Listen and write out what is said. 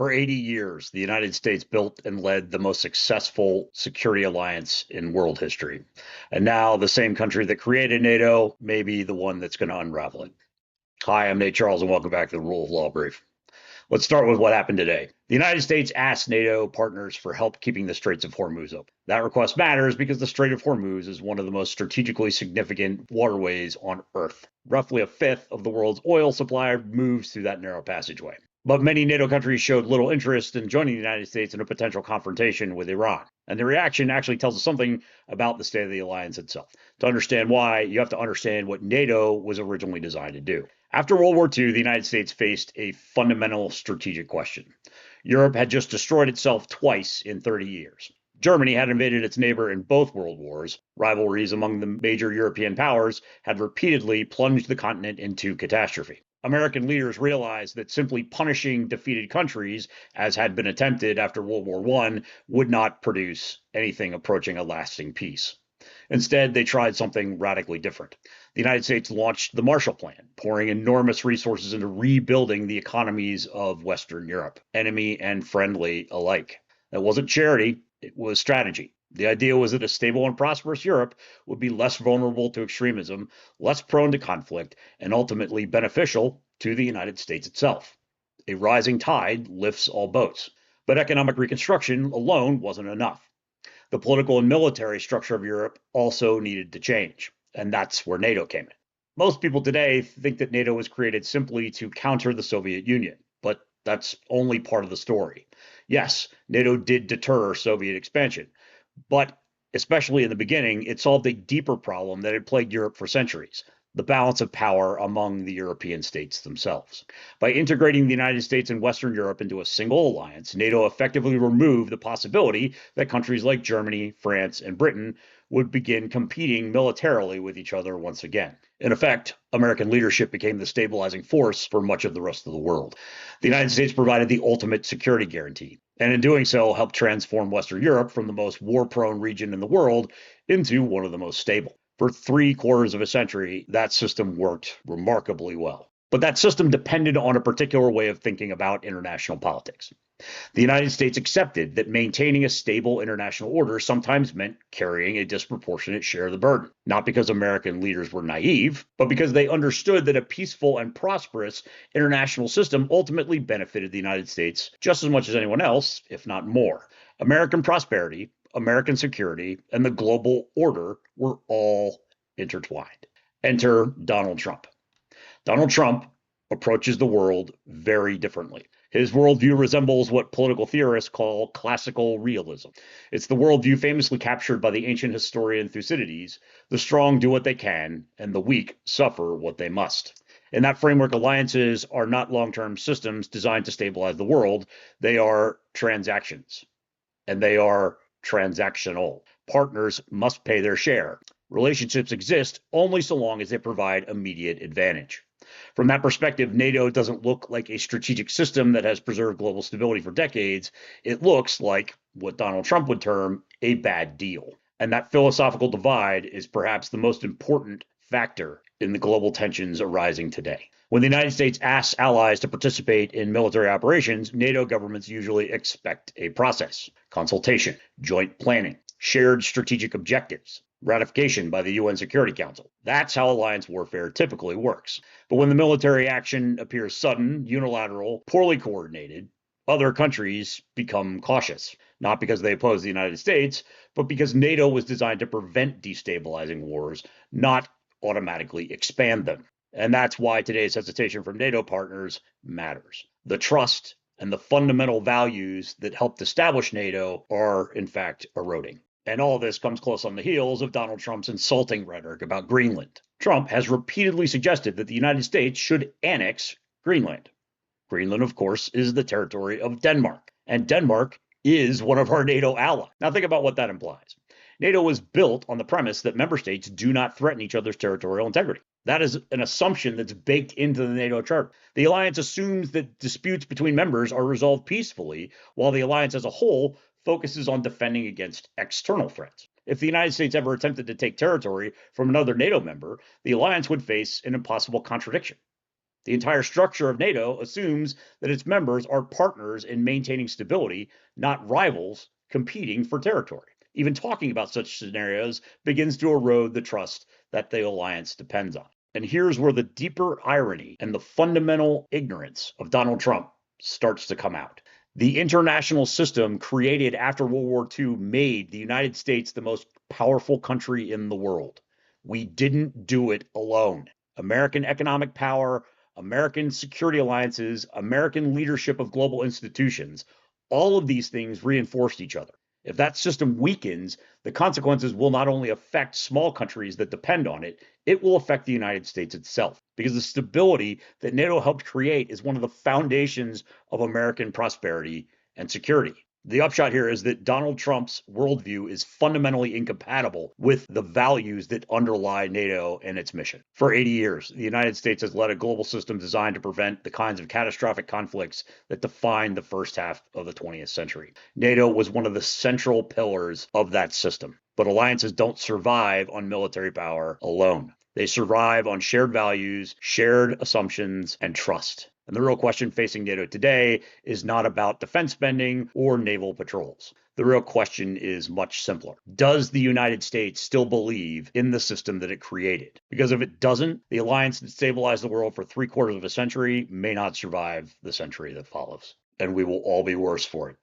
For 80 years, the United States built and led the most successful security alliance in world history. And now the same country that created NATO may be the one that's going to unravel it. Hi, I'm Nate Charles, and welcome back to the Rule of Law Brief. Let's start with what happened today. The United States asked NATO partners for help keeping the Straits of Hormuz open. That request matters because the Strait of Hormuz is one of the most strategically significant waterways on Earth. Roughly a fifth of the world's oil supply moves through that narrow passageway. But many NATO countries showed little interest in joining the United States in a potential confrontation with Iran. And the reaction actually tells us something about the state of the alliance itself. To understand why, you have to understand what NATO was originally designed to do. After World War II, the United States faced a fundamental strategic question. Europe had just destroyed itself twice in 30 years. Germany had invaded its neighbor in both world wars. Rivalries among the major European powers had repeatedly plunged the continent into catastrophe. American leaders realized that simply punishing defeated countries, as had been attempted after World War I, would not produce anything approaching a lasting peace. Instead, they tried something radically different. The United States launched the Marshall Plan, pouring enormous resources into rebuilding the economies of Western Europe, enemy and friendly alike. That wasn't charity, it was strategy. The idea was that a stable and prosperous Europe would be less vulnerable to extremism, less prone to conflict, and ultimately beneficial to the United States itself. A rising tide lifts all boats. But economic reconstruction alone wasn't enough. The political and military structure of Europe also needed to change, and that's where NATO came in. Most people today think that NATO was created simply to counter the Soviet Union, but that's only part of the story. Yes, NATO did deter Soviet expansion, but especially in the beginning, it solved a deeper problem that had plagued Europe for centuries: the balance of power among the European states themselves. By integrating the United States and Western Europe into a single alliance, NATO effectively removed the possibility that countries like Germany, France, and Britain would begin competing militarily with each other once again. In effect, American leadership became the stabilizing force for much of the rest of the world. The United States provided the ultimate security guarantee, and in doing so, helped transform Western Europe from the most war-prone region in the world into one of the most stable. For 3/4 of a century, that system worked remarkably well. But that system depended on a particular way of thinking about international politics. The United States accepted that maintaining a stable international order sometimes meant carrying a disproportionate share of the burden, not because American leaders were naive, but because they understood that a peaceful and prosperous international system ultimately benefited the United States just as much as anyone else, if not more. American prosperity, American security, and the global order were all intertwined. Enter Donald Trump. Donald Trump approaches the world very differently. His worldview resembles what political theorists call classical realism. It's the worldview famously captured by the ancient historian Thucydides: the strong do what they can, and the weak suffer what they must. In that framework, alliances are not long-term systems designed to stabilize the world. They are transactions, and they are transactional. Partners must pay their share. Relationships exist only so long as they provide immediate advantage. From that perspective, NATO doesn't look like a strategic system that has preserved global stability for decades. It looks like what Donald Trump would term a bad deal. And that philosophical divide is perhaps the most important factor in the global tensions arising today. When the United States asks allies to participate in military operations, NATO governments usually expect a process: consultation, joint planning, shared strategic objectives, ratification by the UN Security Council. That's how alliance warfare typically works. But when the military action appears sudden, unilateral, poorly coordinated, other countries become cautious, not because they oppose the United States, but because NATO was designed to prevent destabilizing wars, not automatically expand them. And that's why today's hesitation from NATO partners matters. The trust and the fundamental values that helped establish NATO are, in fact, eroding. And all this comes close on the heels of Donald Trump's insulting rhetoric about Greenland. Trump has repeatedly suggested that the United States should annex Greenland. Greenland, of course, is the territory of Denmark, and Denmark is one of our NATO allies. Now think about what that implies. NATO was built on the premise that member states do not threaten each other's territorial integrity. That is an assumption that's baked into the NATO Charter. The alliance assumes that disputes between members are resolved peacefully, while the alliance as a whole focuses on defending against external threats. If the United States ever attempted to take territory from another NATO member, the alliance would face an impossible contradiction. The entire structure of NATO assumes that its members are partners in maintaining stability, not rivals competing for territory. Even talking about such scenarios begins to erode the trust that the alliance depends on. And here's where the deeper irony and the fundamental ignorance of Donald Trump starts to come out. The international system created after World War II made the United States the most powerful country in the world. We didn't do it alone. American economic power, American security alliances, American leadership of global institutions, all of these things reinforced each other. If that system weakens, the consequences will not only affect small countries that depend on it, it will affect the United States itself. Because the stability that NATO helped create is one of the foundations of American prosperity and security. The upshot here is that Donald Trump's worldview is fundamentally incompatible with the values that underlie NATO and its mission. For 80 years, the United States has led a global system designed to prevent the kinds of catastrophic conflicts that defined the first half of the 20th century. NATO was one of the central pillars of that system. But alliances don't survive on military power alone. They survive on shared values, shared assumptions, and trust. And the real question facing NATO today is not about defense spending or naval patrols. The real question is much simpler. Does the United States still believe in the system that it created? Because if it doesn't, the alliance that stabilized the world for 3/4 of a century may not survive the century that follows. And we will all be worse for it.